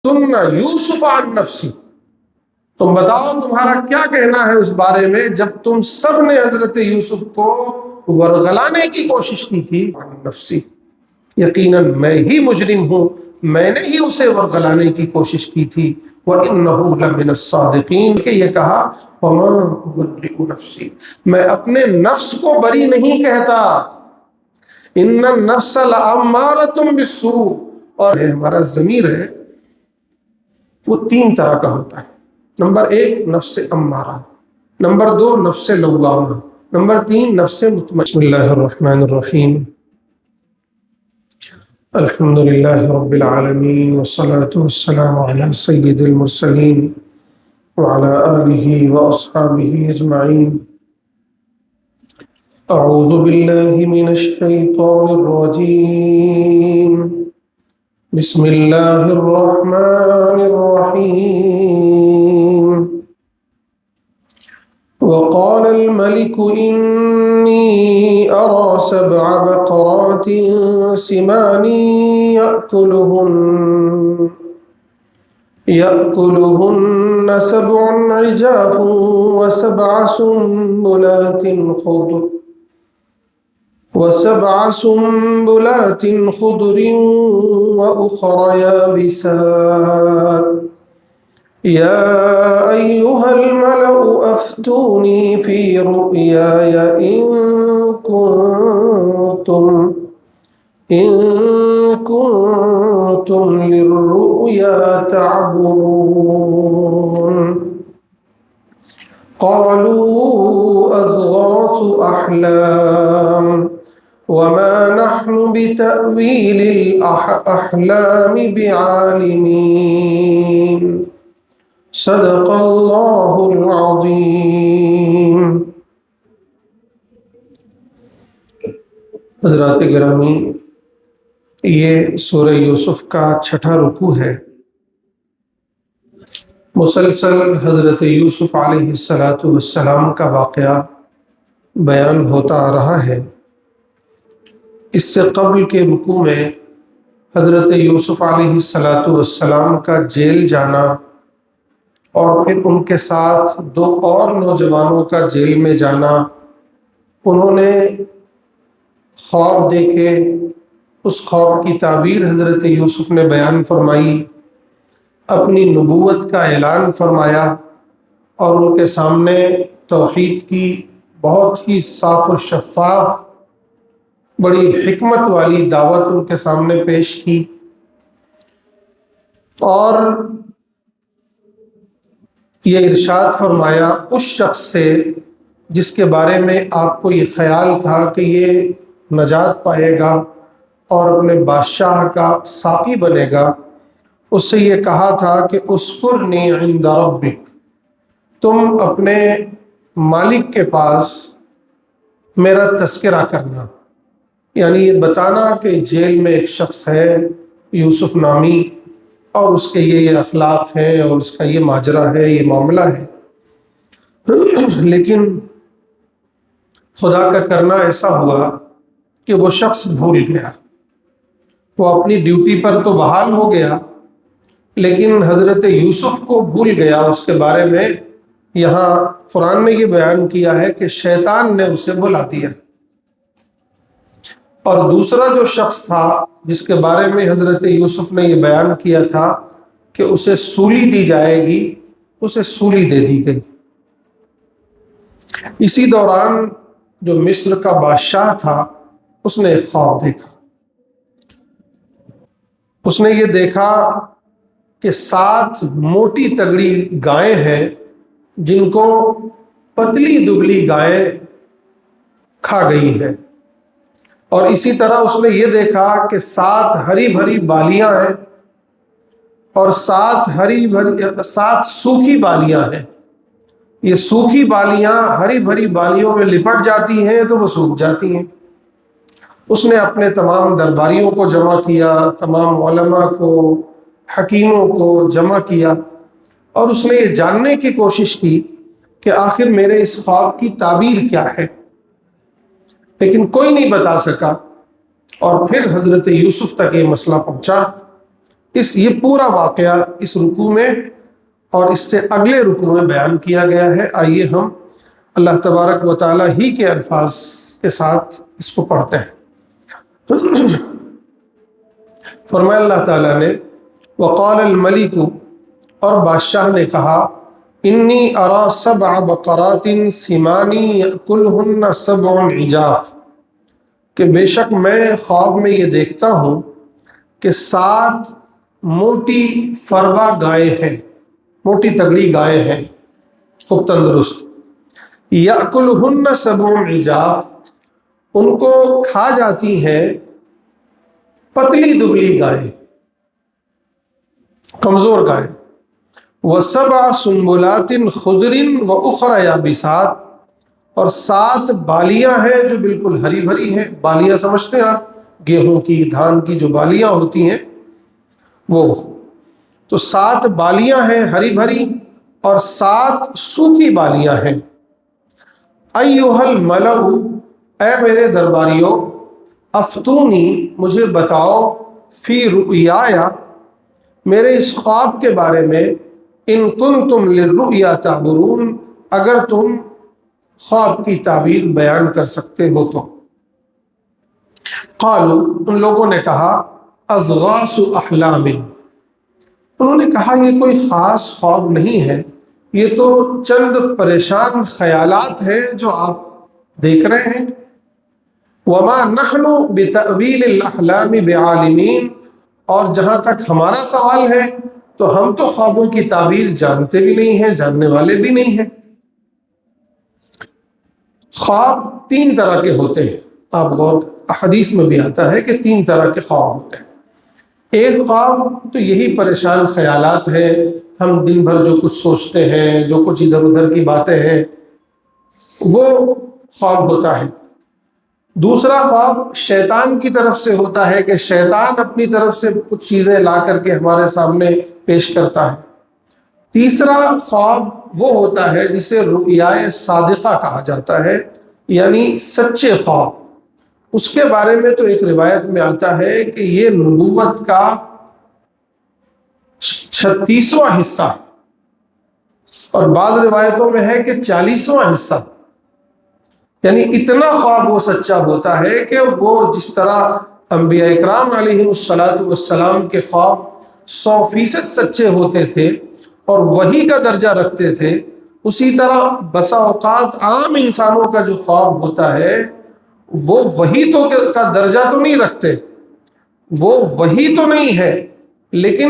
یوسف عن نفسی، تم بتاؤ تمہارا کیا کہنا ہے اس بارے میں جب تم سب نے حضرت یوسف کو ورغلانے کی کوشش کی تھی۔ عن نفسی، یقیناً میں ہی مجرم ہوں، میں نے ہی اسے ورغلانے کی کوشش کی تھی۔ وَإِنَّهُ لَمِنَ الصَّادِقِينَ، کہ یہ کہا وَمَا أُبَرِّئُ نَفْسِي، میں اپنے نفس کو بری نہیں کہتا، إِنَّ النَّفْسَ لَأَمَّارَةٌ بِالسُّوءِ، اور ہمارا ضمیر ہے وہ تین طرح کا ہوتا ہے۔ نمبر ایک نفس امارہ، نمبر دو نفس لوامہ، نمبر تین نفس مطمئنہ۔ بسم اللہ الرحمن الرحیم، الحمد للہ رب العالمین، والصلاة والسلام علی سید المرسلین وعلی آلہ واصحابہ اجمعین۔ اعوذ باللہ من الشیطان الرجیم، بسم اللہ الرحمن الرحیم۔ وقال الملك إني أرى 7 بقرات سمان يأكلهن 7 عجاف وسبع سنبلات خضر وأخر يابسات يا أيها الملأ أفتوني في رؤياي إن كنتم للرؤيا تعبرون قالوا أضغاث أحلام وما نحن بتأويل الأحلام بعالمين صدق اللہ العظیم۔ حضرات گرامی، یہ سورہ یوسف کا 6واں رکوع ہے۔ مسلسل حضرت یوسف علیہ السلام کا واقعہ بیان ہوتا آ رہا ہے۔ اس سے قبل کے رکوع میں حضرت یوسف علیہ السلام کا جیل جانا اور پھر ان کے ساتھ 2 اور نوجوانوں کا جیل میں جانا، انہوں نے خواب دیکھے، اس خواب کی تعبیر حضرت یوسف نے بیان فرمائی، اپنی نبوت کا اعلان فرمایا، اور ان کے سامنے توحید کی بہت ہی صاف و شفاف بڑی حکمت والی دعوت ان کے سامنے پیش کی، اور یہ ارشاد فرمایا اس شخص سے جس کے بارے میں آپ کو یہ خیال تھا کہ یہ نجات پائے گا اور اپنے بادشاہ کا ساقی بنے گا، اس سے یہ کہا تھا کہ اذکرنی عند ربک، تم اپنے مالک کے پاس میرا تذکرہ کرنا، یعنی یہ بتانا کہ جیل میں ایک شخص ہے یوسف نامی، اور اس کے یہ اخلاق ہیں اور اس کا یہ ماجرا ہے، یہ معاملہ ہے۔ لیکن خدا کا کرنا ایسا ہوا کہ وہ شخص بھول گیا، وہ اپنی ڈیوٹی پر تو بحال ہو گیا لیکن حضرت یوسف کو بھول گیا۔ اس کے بارے میں یہاں قرآن نے یہ بیان کیا ہے کہ شیطان نے اسے بلا دیا، اور دوسرا جو شخص تھا جس کے بارے میں حضرت یوسف نے یہ بیان کیا تھا کہ اسے سولی دی جائے گی، اسے سولی دے دی گئی۔ اسی دوران جو مصر کا بادشاہ تھا اس نے ایک خواب دیکھا، اس نے یہ دیکھا کہ 7 موٹی تگڑی گائیں ہیں جن کو پتلی دبلی گائیں کھا گئی ہیں، اور اسی طرح اس نے یہ دیکھا کہ 7 ہری بھری بالیاں ہیں اور 7 سوکھی بالیاں ہیں۔ یہ سوکھی بالیاں ہری بھری بالیوں میں لپٹ جاتی ہیں تو وہ سوکھ جاتی ہیں۔ اس نے اپنے تمام درباریوں کو جمع کیا، تمام علماء کو، حکیموں کو جمع کیا، اور اس نے یہ جاننے کی کوشش کی کہ آخر میرے اس خواب کی تعبیر کیا ہے، لیکن کوئی نہیں بتا سکا۔ اور پھر حضرت یوسف تک یہ مسئلہ پہنچا۔ یہ پورا واقعہ اس رکوع میں اور اس سے اگلے رکوع میں بیان کیا گیا ہے۔ آئیے ہم اللہ تبارک و تعالیٰ ہی کے الفاظ کے ساتھ اس کو پڑھتے ہیں۔ فرمایا اللہ تعالیٰ نے وقال الملک، اور بادشاہ نے کہا انی ارا سبع بقرات سمان یأکلہن سبع عجاف، کہ بے شک میں خواب میں یہ دیکھتا ہوں کہ 7 موٹی فربا گائے ہیں، موٹی تگڑی گائے ہیں، خوب تندرست، یأکلہن سبع عجاف، ان کو کھا جاتی ہیں پتلی دبلی گائیں، کمزور گائیں، وَسَبْعَ سُنبُلَاتٍ خُضْرٍ وَأُخْرَ يَابِسَاتٍ، اور 7 بالیاں ہیں جو بالکل ہری بھری ہیں۔ بالیاں سمجھتے ہیں آپ، گیہوں کی، دھان کی جو بالیاں ہوتی ہیں وہ، تو 7 بالیاں ہیں ہری بھری اور 7 سوکھی بالیاں ہیں۔ ایھا الملأ، اے میرے درباریوں، افتونی، مجھے بتاؤ، فی رؤیایا، میرے اس خواب کے بارے میں، ان کنتم للرؤیا تعبرون، اگر تم خواب کی تعبیر بیان کر سکتے ہو تو۔ قالوا، ان لوگوں نے کہا، اضغاث احلام، انہوں نے کہا یہ کوئی خاص خواب نہیں ہے، یہ تو چند پریشان خیالات ہیں جو آپ دیکھ رہے ہیں۔ وما نحن بتأویل الاحلام بعالمین، اور جہاں تک ہمارا سوال ہے تو ہم تو خوابوں کی تعبیر جانتے بھی نہیں ہیں، جاننے والے بھی نہیں ہیں۔ خواب 3 طرح کے ہوتے ہیں، آپ غور، حدیث میں بھی آتا ہے کہ 3 طرح کے خواب ہوتے ہیں۔ ایک خواب تو یہی پریشان خیالات ہیں، ہم دن بھر جو کچھ سوچتے ہیں، جو کچھ ادھر ادھر کی باتیں ہیں، وہ خواب ہوتا ہے۔ دوسرا خواب شیطان کی طرف سے ہوتا ہے کہ شیطان اپنی طرف سے کچھ چیزیں لا کر کے ہمارے سامنے پیش کرتا ہے۔ تیسرا خواب وہ ہوتا ہے جسے رؤیائے صادقہ کہا جاتا ہے، یعنی سچے خواب۔ اس کے بارے میں تو ایک روایت میں آتا ہے کہ یہ نبوت کا 36واں حصہ ہے، اور بعض روایتوں میں ہے کہ 40واں حصہ، یعنی اتنا خواب وہ سچا ہوتا ہے کہ وہ جس طرح انبیاء اکرام علیہم الصلاۃ کے خواب 100% سچے ہوتے تھے اور وحی کا درجہ رکھتے تھے، اسی طرح بسا اوقات عام انسانوں کا جو خواب ہوتا ہے وہ وحی تو کا درجہ تو نہیں رکھتے، وہ وحی تو نہیں ہے، لیکن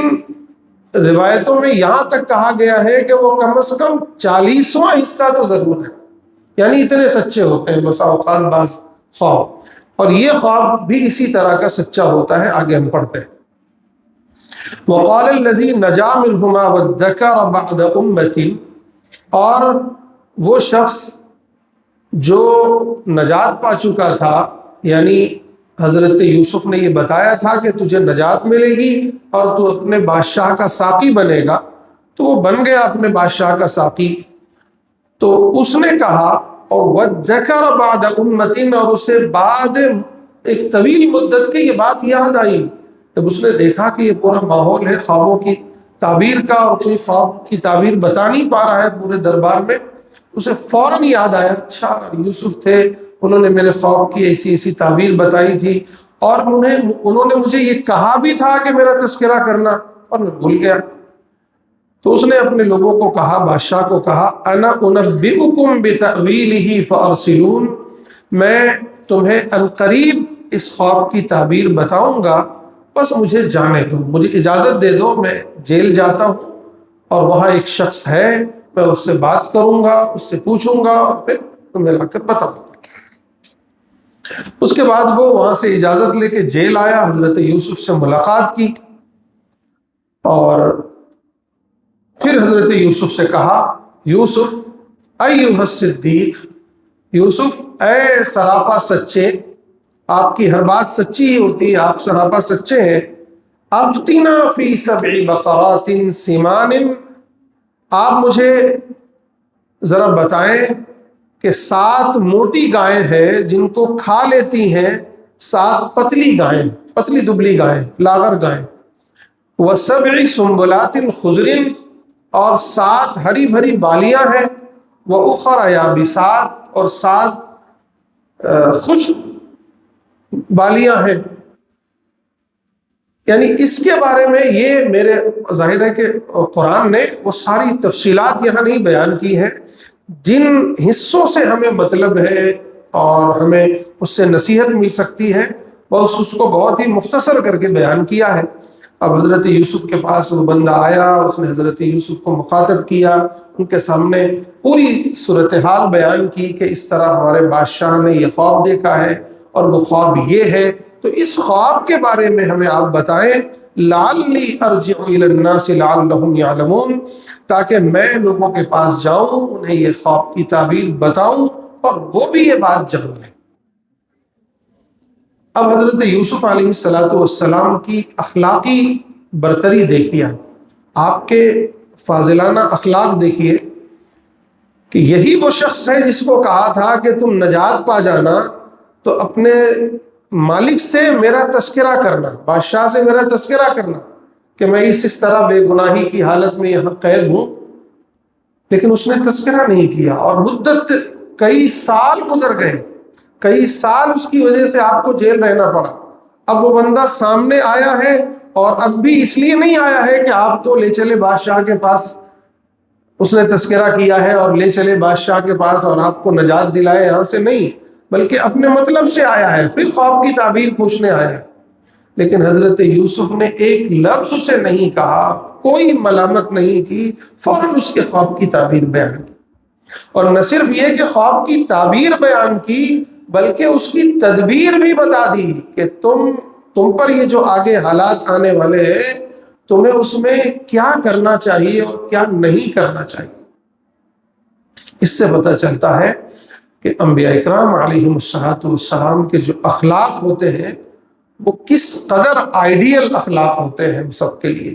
روایتوں میں یہاں تک کہا گیا ہے کہ وہ کم از کم 40واں حصہ تو ضرور ہے، یعنی اتنے سچے ہوتے ہیں بسا اوقات بعض خواب۔ اور یہ خواب بھی اسی طرح کا سچا ہوتا ہے، آگے ہم پڑھتے ہیں۔ وقال الذی نجا منہما وادکر بعد امۃ، اور وہ شخص جو نجات پا چکا تھا، یعنی حضرت یوسف نے یہ بتایا تھا کہ تجھے نجات ملے گی اور تو اپنے بادشاہ کا ساقی بنے گا، تو وہ بن گیا اپنے بادشاہ کا ساقی۔ تو اس نے کہا، اور وَذَّكَرَ بَعْدَ أُمَّةٍ، اور اسے بعد ایک طویل مدت کے یہ بات یاد آئی، جب اس نے دیکھا کہ یہ پورا ماحول ہے خوابوں کی تعبیر کا اور کوئی خواب کی تعبیر بتا نہیں پا رہا ہے پورے دربار میں، اسے فوراً یاد آیا، اچھا یوسف تھے، انہوں نے میرے خواب کی ایسی ایسی تعبیر بتائی تھی، اور انہوں نے مجھے یہ کہا بھی تھا کہ میرا تذکرہ کرنا، اور میں بھول گیا۔ تو اس نے اپنے لوگوں کو کہا، بادشاہ کو کہا، انا انبئکم بتأویلہ فارسلون، میں تمہیں عنقریب اس خواب کی تعبیر بتاؤں گا، بس مجھے جانے دو، مجھے اجازت دے دو، میں جیل جاتا ہوں اور وہاں ایک شخص ہے، میں اس سے بات کروں گا، اس سے پوچھوں گا اور پھر تمہیں لا کر بتاؤں گا۔ اس کے بعد وہ وہاں سے اجازت لے کے جیل آیا، حضرت یوسف سے ملاقات کی، اور پھر حضرت یوسف سے کہا، یوسف ایھا الصدیق، یوسف اے سراپا سچے، آپ کی ہر بات سچی ہی ہوتی ہے، آپ سراپا سچے ہیں، افتنا فی 7 بقرات سمان، آپ مجھے ذرا بتائیں کہ 7 موٹی گائیں ہیں جن کو کھا لیتی ہیں 7 پتلی گائیں، پتلی دبلی گائیں، لاغر گائیں، وَسَبْعِ سُنبُلَاتٍ خُضْرٍ، اور 7 ہری بھری بالیاں ہیں، وَأُخَرَ یابسات، اور 7 خشک بالیاں ہیں۔ یعنی اس کے بارے میں یہ میرے ظاہر ہے کہ قرآن نے وہ ساری تفصیلات یہاں نہیں بیان کی ہے، جن حصوں سے ہمیں مطلب ہے اور ہمیں اس سے نصیحت مل سکتی ہے، بس اس کو بہت ہی مختصر کر کے بیان کیا ہے۔ اب حضرت یوسف کے پاس وہ بندہ آیا، اس نے حضرت یوسف کو مخاطب کیا، ان کے سامنے پوری صورتحال بیان کی کہ اس طرح ہمارے بادشاہ نے یہ خواب دیکھا ہے اور وہ خواب یہ ہے، تو اس خواب کے بارے میں ہمیں آپ بتائیں، لعلی ارجع الی الناس لعلہم یعلمون، تاکہ میں لوگوں کے پاس جاؤں، انہیں یہ خواب کی تعبیر بتاؤں اور وہ بھی یہ بات جان لیں۔ اب حضرت یوسف علیہ السلام کی اخلاقی برتری دیکھیے، آپ کے فاضلانہ اخلاق دیکھیے کہ یہی وہ شخص ہے جس کو کہا تھا کہ تم نجات پا جانا تو اپنے مالک سے میرا تذکرہ کرنا، بادشاہ سے میرا تذکرہ کرنا کہ میں اس طرح بے گناہی کی حالت میں یہاں قید ہوں، لیکن اس نے تذکرہ نہیں کیا، اور مدت کئی سال گزر گئے، کئی سال اس کی وجہ سے آپ کو جیل رہنا پڑا۔ اب وہ بندہ سامنے آیا ہے، اور اب بھی اس لیے نہیں آیا ہے کہ آپ کو لے چلے بادشاہ کے پاس، اس نے تذکرہ کیا ہے اور لے چلے بادشاہ کے پاس اور آپ کو نجات دلائے یہاں سے، نہیں، بلکہ اپنے مطلب سے آیا ہے، پھر خواب کی تعبیر پوچھنے آیا ہے۔ لیکن حضرت یوسف نے ایک لفظ اسے نہیں کہا، کوئی ملامت نہیں کی، فوراً اس کے خواب کی تعبیر بیان کی، اور نہ صرف یہ کہ خواب کی تعبیر بیان کی، بلکہ اس کی تدبیر بھی بتا دی کہ تم پر یہ جو آگے حالات آنے والے ہیں، تمہیں اس میں کیا کرنا چاہیے اور کیا نہیں کرنا چاہیے۔ اس سے پتہ چلتا ہے کہ انبیاء اکرام علیہم السلام کے جو اخلاق ہوتے ہیں وہ کس قدر آئیڈیل اخلاق ہوتے ہیں ہم سب کے لیے۔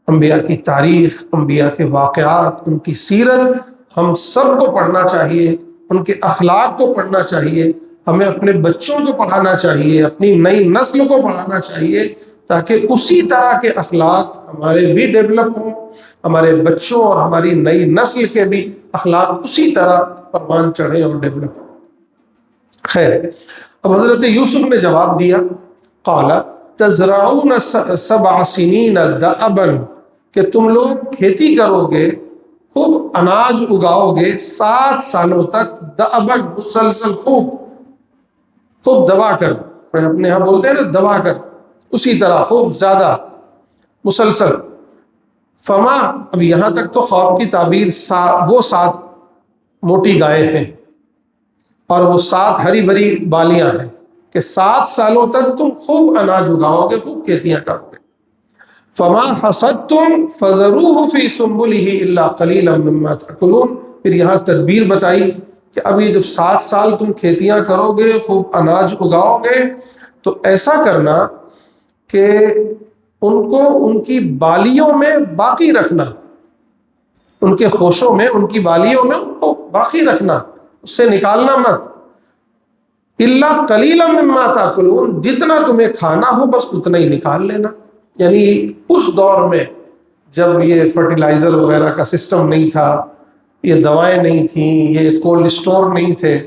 انبیاء کی تاریخ، انبیاء کے واقعات، ان کی سیرت ہم سب کو پڑھنا چاہیے، ان کے اخلاق کو پڑھنا چاہیے، ہمیں اپنے بچوں کو پڑھانا چاہیے، اپنی نئی نسل کو پڑھانا چاہیے، تاکہ اسی طرح کے اخلاق ہمارے بھی ڈیولپ ہوں، ہمارے بچوں اور ہماری نئی نسل کے بھی اخلاق اسی طرح پروان چڑھیں اور ڈیولپ ہوں۔ خیر، اب حضرت یوسف نے جواب دیا، قال تزرعون 7 سنین دأبا، کہ تم لوگ کھیتی کرو گے، خوب اناج اگاؤ گے 7 سالوں تک، دأبا مسلسل، خوب دبا کر، اپنے یہاں بولتے ہیں نا دبا کر، اسی طرح خوب زیادہ مسلسل۔ فما، اب یہاں تک تو خواب کی تعبیر وہ 7 موٹی گائے ہیں اور وہ 7 ہری بھری بالیاں ہیں کہ 7 سالوں تک تم خوب اناج اگاؤ گے، خوب کھیتیاں کرو گے۔ فما حصدتم فذروه في سنبله الا قليلا مما تاكلون، پھر یہاں تدبیر بتائی کہ اب یہ جب 7 سال تم کھیتیاں کرو گے، خوب اناج اگاؤ گے، تو ایسا کرنا کہ ان کو ان کی بالیوں میں باقی رکھنا، ان کے خوشوں میں، ان کی بالیوں میں ان کو باقی رکھنا، اس سے نکالنا مت۔ الا قلیلا مما تاکلون، جتنا تمہیں کھانا ہو بس اتنا ہی نکال لینا۔ یعنی اس دور میں جب یہ فرٹیلائزر وغیرہ کا سسٹم نہیں تھا، یہ دوائیں نہیں تھیں، یہ کولڈ اسٹور نہیں تھے،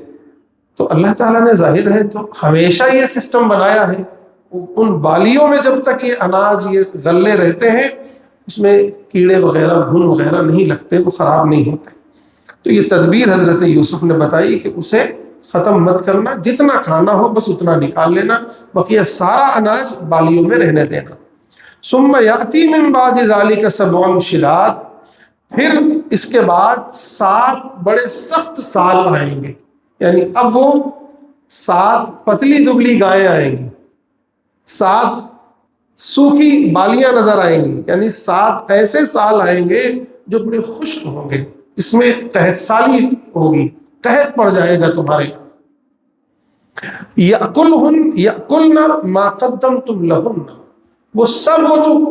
تو اللہ تعالیٰ نے ظاہر ہے تو ہمیشہ یہ سسٹم بنایا ہے، ان بالیوں میں جب تک یہ اناج، یہ غلے رہتے ہیں، اس میں کیڑے وغیرہ، گھن وغیرہ نہیں لگتے، وہ خراب نہیں ہوتے۔ تو یہ تدبیر حضرت یوسف نے بتائی کہ اسے ختم مت کرنا، جتنا کھانا ہو بس اتنا نکال لینا، بقیہ سارا اناج بالیوں میں رہنے دینا۔ ثم یاتی من بعد ذلک 7 شداد، پھر اس کے بعد 7 بڑے سخت سال آئیں گے، یعنی اب وہ 7 پتلی دبلی گائیں آئیں گی، 7 سوکھی بالیاں نظر آئیں گی، یعنی 7 ایسے سال آئیں گے جو بڑے خشک ہوں گے، جس میں قحط سالی ہوگی، قحط پڑ جائے گا تمہارے۔ یأکلن ما قدمتم لہن، وہ سب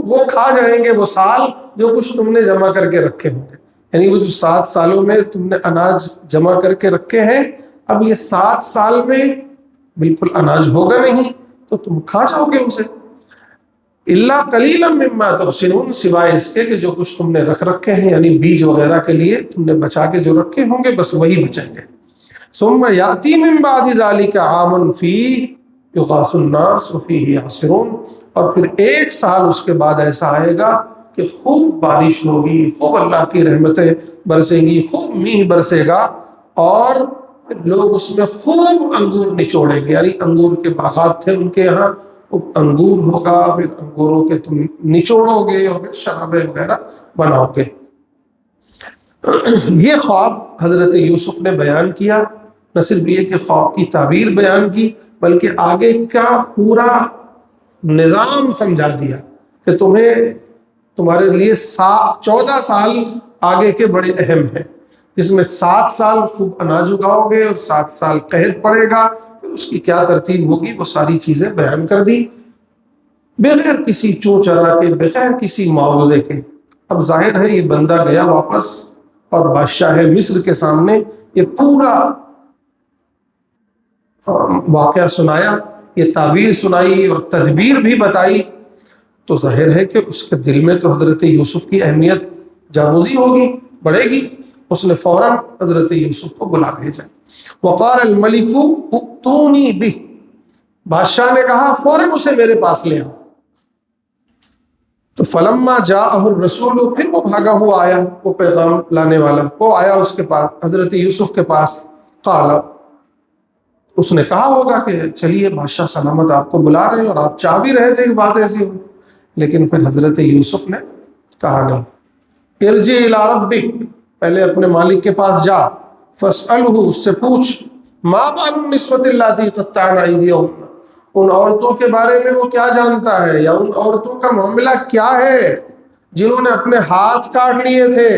وہ کھا جائیں گے وہ سال جو کچھ تم نے جمع کر کے رکھے ہوں گے، یعنی وہ جو 7 سالوں میں تم نے اناج جمع کر کے رکھے ہیں، اب یہ 7 سال میں بالکل اناج ہوگا نہیں تو تم کھا جاؤ گے اسے۔ الا قلیلا مما تحسنون، سوائے اس کے کہ جو کچھ تم نے رکھے ہیں، یعنی بیج وغیرہ کے لیے تم نے بچا کے جو رکھے ہوں گے بس وہی بچیں گے۔ ثم یاتی من بعد ذلک عام فیہ یغاث الناس وفیہ یعصرون، اور پھر ایک سال اس کے بعد ایسا آئے گا کہ خوب بارش ہوگی، خوب اللہ کی رحمتیں برسیں گی، خوب میہ برسے گا، اور پھر لوگ اس میں خوب انگور نچوڑیں گے، یعنی انگور کے باغات تھے ان کے یہاں، انگور ہوگا، پھر انگوروں کے تم نچوڑو گے اور پھر شرابیں وغیرہ بناؤ گے۔ یہ خواب حضرت یوسف نے بیان کیا، نہ صرف یہ کہ خواب کی تعبیر بیان کی بلکہ آگے کا پورا نظام سمجھا دیا کہ تمہارے لیے 14 سال آگے کے بڑے اہم ہیں، جس میں 7 سال خوب اناج اگاؤ گے اور 7 سال قحط پڑے گا، پھر اس کی کیا ترتیب ہوگی وہ ساری چیزیں بیان کر دی بغیر کسی چوں چرا کے، بغیر کسی معاوضے کے۔ اب ظاہر ہے یہ بندہ گیا واپس اور بادشاہ مصر کے سامنے یہ پورا واقعہ سنایا، یہ تعبیر سنائی اور تدبیر بھی بتائی، تو ظاہر ہے کہ اس کے دل میں تو حضرت یوسف کی اہمیت جاگوزی ہوگی، بڑھے گی۔ اس نے فوراً حضرت یوسف کو بلا بھیجا۔ وقال الملک ائتونی بہ، بادشاہ نے کہا فوراً اسے میرے پاس لے آؤ۔ تو فلما جاءہ الرسول، پھر وہ بھاگا ہوا آیا، وہ پیغام لانے والا، وہ آیا اس کے پاس، حضرت یوسف کے پاس۔ قال، اس نے کہا ہوگا کہ چلیے بادشاہ سلامت آپ کو بلا رہے ہیں اور آپ چاہ بھی رہے تھے کہ بات ایسی ہو، لیکن پھر حضرت یوسف نے کہا نہیں۔ ارجع الی ربک، پہلے اپنے مالک کے پاس جا، فاسألہ، اس سے پوچھ، ما بال النسوۃ اللاتí قطعن ایدیہن، ان عورتوں کے بارے میں وہ کیا جانتا ہے، یا ان عورتوں کا معاملہ کیا ہے جنہوں نے اپنے ہاتھ کاٹ لیے تھے،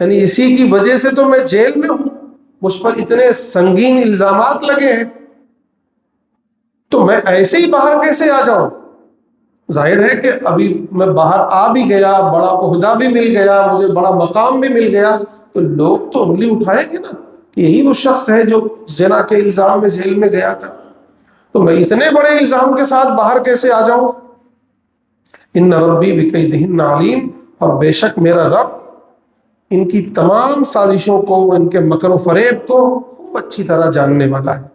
یعنی اسی کی وجہ سے تو میں جیل میں ہوں، مجھ پر اتنے سنگین الزامات لگے ہیں، تو میں ایسے ہی باہر کیسے آ جاؤں؟ ظاہر ہے کہ ابھی میں باہر آ بھی گیا، بڑا عہدہ بھی مل گیا، مجھے بڑا مقام بھی مل گیا، تو لوگ تو انگلی اٹھائیں گے نا کہ یہی وہ شخص ہے جو زنا کے الزام میں جیل میں گیا تھا، تو میں اتنے بڑے الزام کے ساتھ باہر کیسے آ جاؤں؟ ان ربی بکیدہن علیم، اور بے شک میرا رب ان کی تمام سازشوں کو، ان کے مکر و فریب کو خوب اچھی طرح جاننے والا ہے۔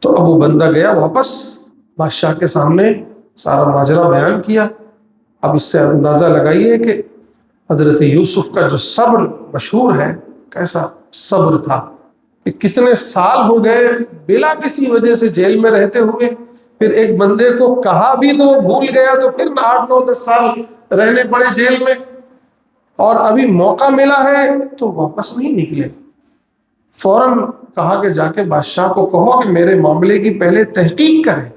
تو اب وہ بندہ گیا واپس، بادشاہ کے سامنے سارا ماجرا بیان کیا۔ اب اس سے اندازہ لگائیے کہ حضرت یوسف کا جو صبر مشہور ہے، کیسا صبر تھا، کہ کتنے سال ہو گئے بلا کسی وجہ سے جیل میں رہتے ہوئے، پھر ایک بندے کو کہا بھی تو وہ بھول گیا، تو پھر 8 9 10 سال رہنے پڑے جیل میں، اور ابھی موقع ملا ہے تو واپس نہیں نکلے۔ فوراً کہا کہ جا کے بادشاہ کو کہو کہ میرے معاملے کی پہلے تحقیق کرے،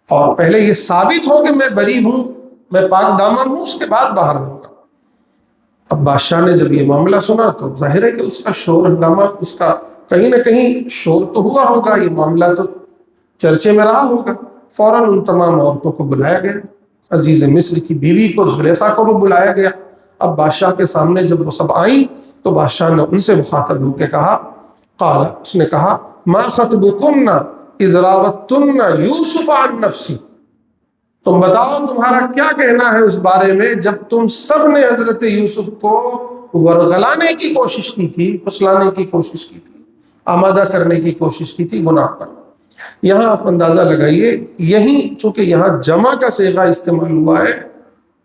اور پہلے یہ ثابت ہو کہ میں بری ہوں، میں پاک دامن ہوں، اس کے بعد باہر ہوں گا۔ اب بادشاہ نے جب یہ معاملہ سنا تو ظاہر ہے کہ اس کا شور ہنگامہ، اس کا کہیں نہ کہیں شور تو ہوا ہوگا، یہ معاملہ تو چرچے میں رہا ہوگا۔ فوراً ان تمام عورتوں کو بلایا گیا، عزیز مصر کی بیوی کو، زلیخا کو بھی بلایا گیا۔ اب بادشاہ کے سامنے جب وہ سب آئیں تو بادشاہ نے ان سے مخاطب ہو کے کہا، قال، اس نے کہا، ما خطبکن اذ راوتن یوسف عن نفسی، تم بتاؤ تمہارا کیا کہنا ہے اس بارے میں جب تم سب نے حضرت یوسف کو ورغلانے کی کوشش کی تھی، پھسلانے کی کوشش کی تھی، آمادہ کرنے کی کوشش کی تھی گناہ پر۔ یہاں آپ اندازہ لگائیے، یہیں چونکہ یہاں جمع کا صیغہ استعمال ہوا ہے،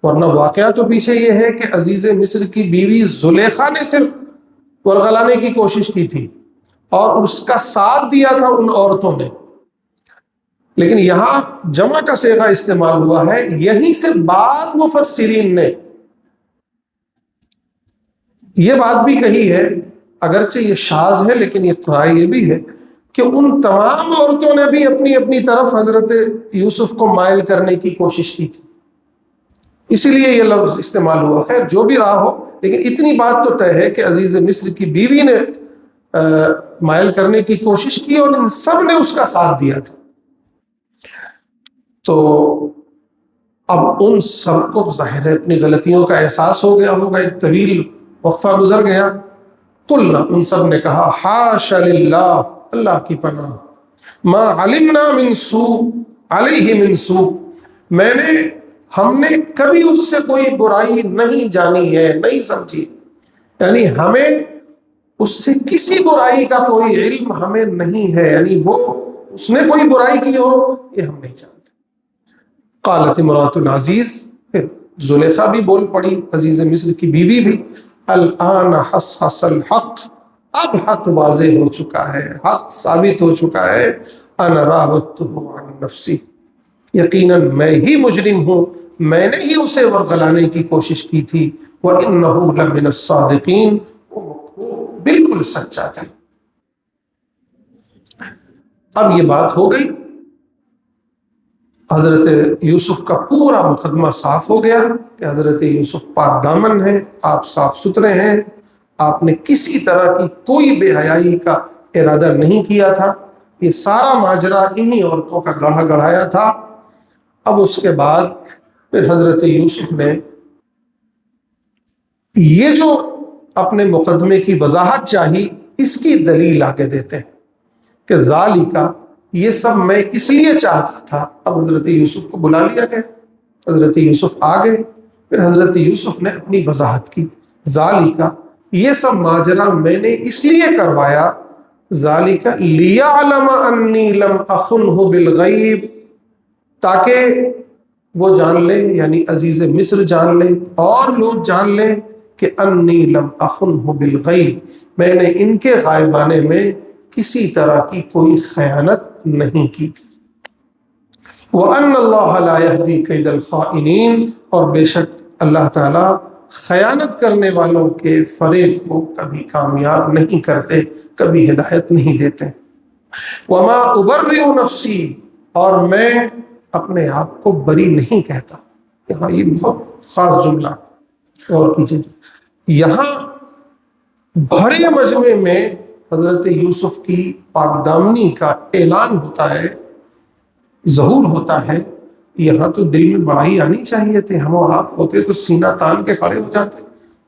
ورنہ واقعہ تو پیچھے یہ ہے کہ عزیز مصر کی بیوی زلیخا نے صرف ورغلانے کی کوشش کی تھی اور اس کا ساتھ دیا تھا ان عورتوں نے، لیکن یہاں جمع کا صیغہ استعمال ہوا ہے۔ یہیں سے بعض مفسرین نے یہ بات بھی کہی ہے، اگرچہ یہ شاذ ہے لیکن یہ رائے یہ بھی ہے کہ ان تمام عورتوں نے بھی اپنی اپنی طرف حضرت یوسف کو مائل کرنے کی کوشش کی تھی، اسی لیے یہ لفظ استعمال ہوا۔ خیر جو بھی رہا ہو، لیکن اتنی بات تو طے ہے کہ عزیز مصر کی بیوی نے مائل کرنے کی کوشش کی اور ان سب نے اس کا ساتھ دیا تھا۔ تو اب ان سب کو ظاہر ہے اپنی غلطیوں کا احساس ہو گیا ہوگا، ایک طویل وقفہ گزر گیا۔ قلنا، ان سب نے کہا، حاشا للہ، اللہ کی پناہ، ما علمنا من سوء، علیہ من سوء، ہم نے کبھی اس سے کوئی برائی نہیں جانی ہے، نہیں سمجھی، یعنی ہمیں اس سے کسی برائی کا کوئی علم ہمیں نہیں ہے، یعنی وہ اس نے کوئی برائی کی ہو یہ ہم نہیں جانتے۔ قالت امرأۃ العزیز، پھر زلیخا بھی بول پڑی، عزیز مصر کی بیوی بھی، الآن حصحص الحق، اب حق واضح ہو چکا ہے، حق ثابت ہو چکا ہے، انا راودتہ عن نفسی، یقیناً میں ہی مجرم ہوں، میں نے ہی اسے ورغلانے کی کوشش کی تھی، وَإِنَّهُ لَمِنَ الصَّادِقِينَ، وہ بالکل سچا تھا۔ اب یہ بات ہو گئی، حضرت یوسف کا پورا مقدمہ صاف ہو گیا کہ حضرت یوسف پاک دامن ہیں، آپ صاف ستھرے ہیں، آپ نے کسی طرح کی کوئی بے حیائی کا ارادہ نہیں کیا تھا، یہ سارا ماجرا انہی عورتوں کا گڑھا گڑھایا تھا۔ اب اس کے بعد پھر حضرت یوسف نے یہ جو اپنے مقدمے کی وضاحت چاہی، اس کی دلیل آگے دیتے ہیں کہ ذالکا، یہ سب میں اس لیے چاہتا تھا۔ اب حضرت یوسف کو بلا لیا گیا، حضرت یوسف آ گئے، پھر حضرت یوسف نے اپنی وضاحت کی، ذالکا، یہ سب ماجرا میں نے اس لیے کروایا، ذالکا لیعلم انی لم اخنہ بالغیب، تاکہ وہ جان لے، یعنی عزیز مصر جان لے اور لوگ جان لیں کہ انی لم اخنہ بالغیب، میں نے ان کے غائبانے میں کسی طرح کی کوئی خیانت نہیں کی تھی، وَأَنَّ اللَّهَ لَا يَهْدِي كَيْدَ الْخَائِنِينَ، اور بے شک اللہ تعالیٰ خیانت کرنے والوں کے فریب کو کبھی کامیاب نہیں کرتے، کبھی ہدایت نہیں دیتے۔ وَمَا أُبَرِّئُ نَفْسِي، اور میں اپنے آپ کو بری نہیں کہتا۔ یہاں یہ بہت خاص جملہ اور کیجئے، یہاں بھرے مجمع میں حضرت یوسف کی پاک دامنی کا اعلان ہوتا ہے، ظہور ہوتا ہے۔ یہاں تو دل میں بڑائی آنی چاہیے تھی، ہم اور آپ ہوتے تو سینہ تان کے کھڑے ہو جاتے،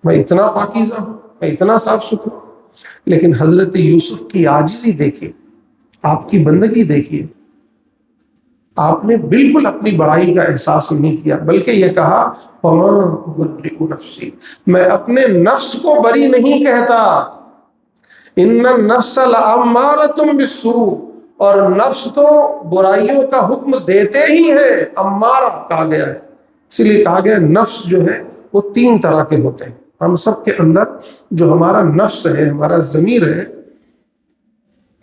میں اتنا پاکیزہ ہوں، میں اتنا صاف ستھرا ہوں۔ لیکن حضرت یوسف کی عاجزی دیکھیے، آپ کی بندگی دیکھیے، آپ نے بالکل اپنی بڑائی کا احساس نہیں کیا، بلکہ یہ کہا وَمَا أُبَرِّئُ نَفْسِي، میں اپنے نفس کو بری نہیں کہتا، إِنَّ النَّفْسَ لَأَمَّارَةٌ بِالسُّوءِ، اور نفس تو برائیوں کا حکم دیتے ہی ہے، امارہ کہا گیا ہے، اسی لیے کہا گیا نفس جو ہے وہ تین طرح کے ہوتے ہیں۔ ہم سب کے اندر جو ہمارا نفس ہے، ہمارا ضمیر ہے،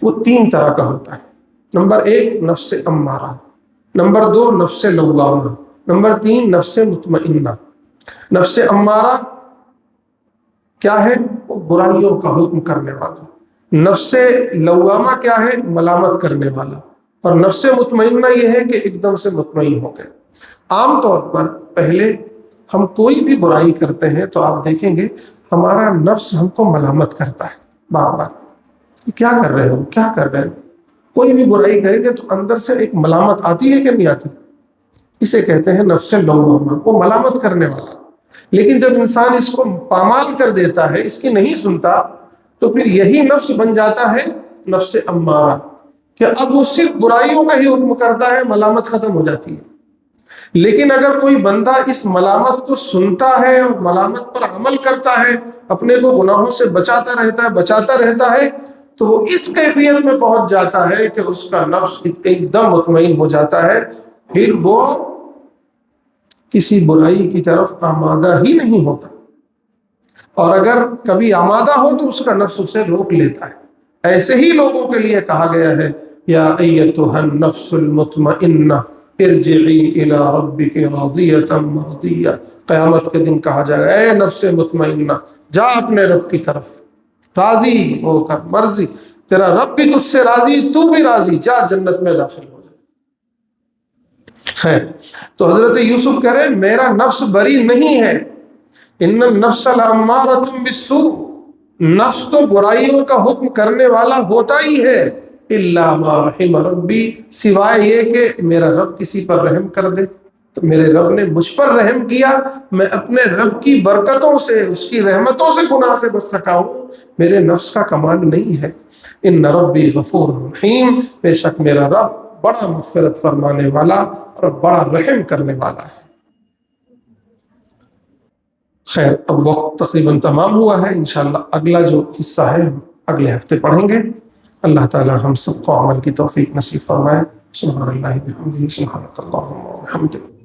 وہ تین طرح کا ہوتا ہے۔ نمبر ایک نفس امارہ، نمبر دو نفس لوامہ، نمبر تین نفس مطمئنہ۔ نفس امارہ کیا ہے؟ وہ برائیوں کا حکم کرنے والا۔ نفس لوامہ کیا ہے؟ ملامت کرنے والا۔ اور نفس مطمئنہ یہ ہے کہ ایک دم سے مطمئن ہو گئے۔ عام طور پر پہلے ہم کوئی بھی برائی کرتے ہیں تو آپ دیکھیں گے ہمارا نفس ہم کو ملامت کرتا ہے بار بار، کیا کر رہے ہو، کیا کر رہے ہو۔ کوئی بھی برائی کریں گے تو اندر سے ایک ملامت آتی ہے کہ نہیں آتی؟ اسے کہتے ہیں نفس لوامہ، وہ ملامت کرنے والا۔ لیکن جب انسان اس کو پامال کر دیتا ہے، اس کی نہیں سنتا، تو پھر یہی نفس بن جاتا ہے نفس امارہ، کہ اب وہ صرف برائیوں کا ہی حکم کرتا ہے، ملامت ختم ہو جاتی ہے۔ لیکن اگر کوئی بندہ اس ملامت کو سنتا ہے اور ملامت پر عمل کرتا ہے، اپنے کو گناہوں سے بچاتا رہتا ہے، تو وہ اس کیفیت میں پہنچ جاتا ہے کہ اس کا نفس ایک دم مطمئن ہو جاتا ہے، پھر وہ کسی برائی کی طرف آمادہ ہی نہیں ہوتا، اور اگر کبھی آمادہ ہو تو اس کا نفس اسے روک لیتا ہے۔ ایسے ہی لوگوں کے لیے کہا گیا ہے یا ایتھا النفس المطمئنہ ارجعی الی ربک راضیۃ مرضیہ، قیامت کے دن کہا جائے گا اے نفس مطمئنہ جا اپنے رب کی طرف راضی ہو کر، مرضی تیرا رب بھی تجھ سے راضی، تو بھی راضی، جا جنت میں داخل ہو جائے۔ خیر، تو حضرت یوسف کہہ رہے ہیں میرا نفس بری نہیں ہے، ان النفس لامارۃ بالسوء، نفس تو برائیوں کا حکم کرنے والا ہوتا ہی ہے، الا ما رحم ربی، سوائے یہ کہ میرا رب کسی پر رحم کر دے، تو میرے رب نے مجھ پر رحم کیا، میں اپنے رب کی برکتوں سے، اس کی رحمتوں سے گناہ سے بچ سکا ہوں، میرے نفس کا کمال نہیں ہے۔ ان ربی غفور رحیم، بے شک میرا رب بڑا مغفرت فرمانے والا اور بڑا رحم کرنے والا ہے۔ خیر، اب وقت تقریباً تمام ہوا ہے، انشاءاللہ اگلا جو حصہ ہے ہم اگلے ہفتے پڑھیں گے۔ اللہ تعالی ہم سب کو عمل کی توفیق نصیب فرمائے۔ سبحان اللہ بحمدہ، سبحانک اللہم وبحمدک۔